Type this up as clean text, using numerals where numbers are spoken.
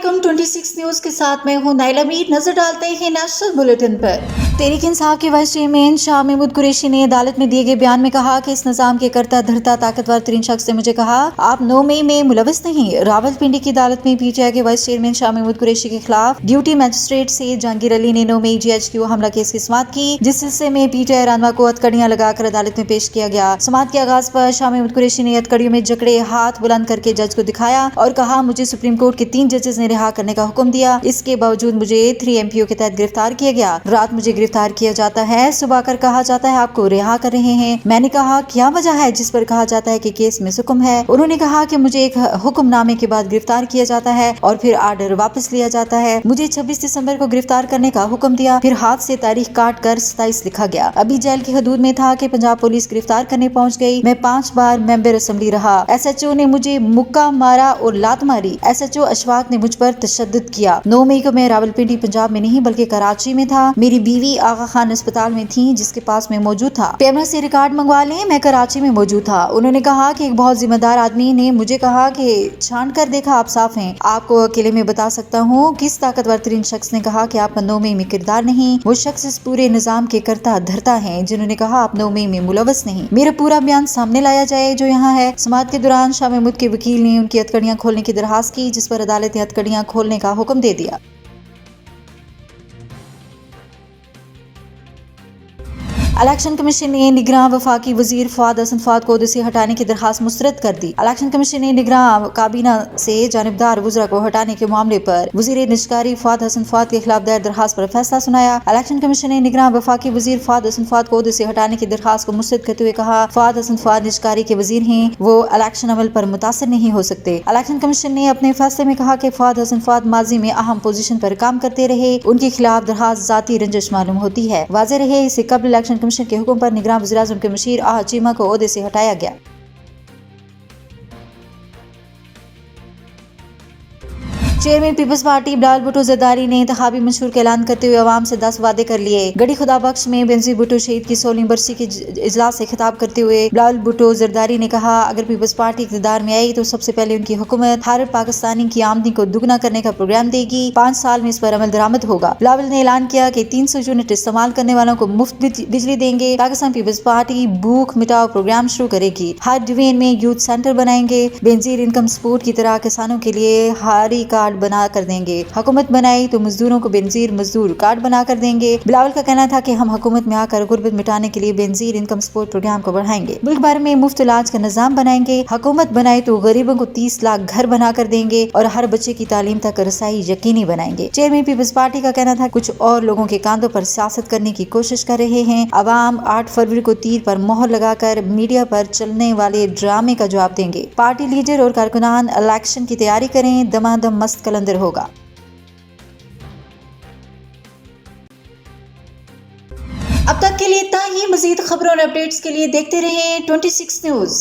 अस्सलामुअलैकुम 26 न्यूज के साथ मैं हूं नाइला मीर। नजर डालते हैं नेशनल बुलेटिन पर। तहरीक इंसाफ के वाइस चेयरमैन शाह महमूद कुरैशी ने अदालत में दिए गए बयान में कहा कि इस निजाम के करता धरता ताकतवर तरीन शख्स ने मुझे कहा आप 9 मई में मुलविस नहीं। रावलपिंडी की अदालत में पीटीआई के वाइस चेयरमैन शाह महमूद कुरैशी के खिलाफ ड्यूटी मजिस्ट्रेट से जहांगीर अली ने 9 मई GHQ हमला केस की समाअत की, जिस सिलसिले में पीटीआई रानवा को हथकड़ियां लगाकर अदालत में पेश किया गया। समाअत के आगाज पर शाह महमूद कुरैशी ने हथकड़ियों में जकड़े हाथ बुलंद करके जज को दिखाया और कहा मुझे सुप्रीम कोर्ट के 3 जजेस ने रिहा करने का हुक्म दिया। इसके बावजूद मुझे 3 MPO के तहत गिरफ्तार किया गया। रात मुझे गिरफ्तार किया जाता है, सुबह आकर कहा जाता है आपको रिहा कर रहे हैं। मैंने कहा क्या वजह है जिस पर कहा जाता है कि केस में हुक्म है। उन्होंने कहा कि मुझे एक हुक्मनामे के बाद गिरफ्तार किया जाता है और फिर आर्डर वापस लिया जाता है। मुझे 26 दिसंबर को गिरफ्तार करने का हुक्म दिया, फिर हाथ से तारीख काट कर 27 लिखा गया। अभी जेल की हदूद में था कि पंजाब पुलिस गिरफ्तार करने पहुँच गयी। मैं 5 बार मेंबर असेंबली रहा। SHO ने मुझे मुक्का मारा और लात मारी। SHO अशफाक ने मुझ पर तशद्दुद किया। 9 मई को मैं रावलपिंडी पंजाब में नहीं बल्कि कराची में था। मेरी बीवी आगा खान अस्पताल में थी जिसके पास मैं मौजूद था। पैमरा से रिकॉर्ड मंगवा लें, मैं कराची में मौजूद था। उन्होंने कहा कि एक बहुत जिम्मेदार आदमी ने मुझे कहा कि छान कर देखा आप साफ हैं। आपको अकेले में बता सकता हूँ किस ताकतवर तरीन शख्स ने कहा कि आपका 9 मई में किरदार नहीं। वो शख्स इस पूरे निजाम के करता धरता है जिन्होंने कहा आप 9 मई में मुलवस नहीं। मेरा पूरा बयान सामने लाया जाए जो यहाँ है। समाअत के दौरान शाह महमूद के वकील ने उनकी हथकड़ियां खोलने की दरखास्त की, जिस पर अदालत ने हथकड़ियां खोलने का हुक्म दे दिया। इलेक्शन कमीशन ने निगरां वफाकी वजीर फवाद हसन फवाद को ओहदे से हटाने की दरखास्त मुस्तरद कर दी। इलेक्शन कमीशन ने निगरां काबीना से जानिबदार वज़रा को हटाने के मामले पर वजीर निजकारी फवाद हसन फवाद के खिलाफ दायर दरखास्त पर फैसला सुनाया। इलेक्शन कमीशन ने निगरां वफाकी वजीर फवाद हसन फवाद को ओहदे से हटाने की दरखास्त को मुस्तरद करते हुए कहा फवाद हसन फवाद निजकारी के वजीर हैं, वो इलेक्शन अमल पर मुतासर नहीं हो सकते। इलेक्शन कमीशन ने अपने फैसले में कहा कि फवाद हसन फवाद माजी में अहम पोजीशन पर काम करते रहे, उनके खिलाफ दरखास्त जाती रंजिश मालूम होती है। वाज़ेह रहे इससे कबल इलेक्शन कमीशन के हुक्म पर निगरान वज़ीर-ए-आज़म के मुशीर आहा चीमा को ओहदे से हटाया गया। Chairman people's party Bilawal Bhutto Zardari ने इंतखाबी मंशूर का ऐलान करते हुए अवाम से 10 वादे कर लिए। गढ़ी खुदाबख्श में बेनज़ीर भुट्टो शहीद की 16वीं बरसी के इजलास से खिताब करते हुए बिलावल भुट्टो जरदारी ने कहा अगर पीपल्स पार्टी इक़्तिदार में आई तो सबसे पहले उनकी हुकूमत हर पाकिस्तानी की आमदनी को दुगना करने का प्रोग्राम देगी। 5 साल में इस पर अमल दरामद होगा। बिलावल ने ऐलान किया कि 300 यूनिट इस्तेमाल करने वालों को मुफ्त बिजली देंगे। पाकिस्तान पीपल्स पार्टी भूख मिटाओ प्रोग्राम शुरू करेगी। हर डिवीजन में यूथ सेंटर बनाएंगे। बेनज़ीर इनकम सपोर्ट की तरह किसानों के लिए हारी कार्ड बना कर देंगे। हुकूमत बनाई तो मजदूरों को बेनज़ीर मजदूर कार्ड बना कर देंगे। बिलावल का कहना था कि हम हुकूमत में आकर गुर्बत मिटाने के लिए बेनज़ीर इनकम सपोर्ट प्रोग्राम को बढ़ाएंगे। मुल्क भर में मुफ्त इलाज का निजाम बनाएंगे। हुकूमत बनाई तो गरीबों को 30 लाख घर बना कर देंगे और हर बच्चे की तालीम तक रसाई यकीनी बनाएंगे। चेयरमैन पीपल्स पार्टी का कहना था कुछ और लोगों के कांधों पर सियासत करने की कोशिश कर रहे हैं। अवाम 8 फरवरी को तीर पर मोहर लगाकर मीडिया पर चलने वाले ड्रामे का जवाब देंगे। पार्टी लीडर और कारकुनान इलेक्शन की तैयारी करें, दमादम मस्त कलंदर होगा। अब तक के लिए इतना ही। मजीद खबरों और अपडेट्स के लिए देखते रहें 26 न्यूज।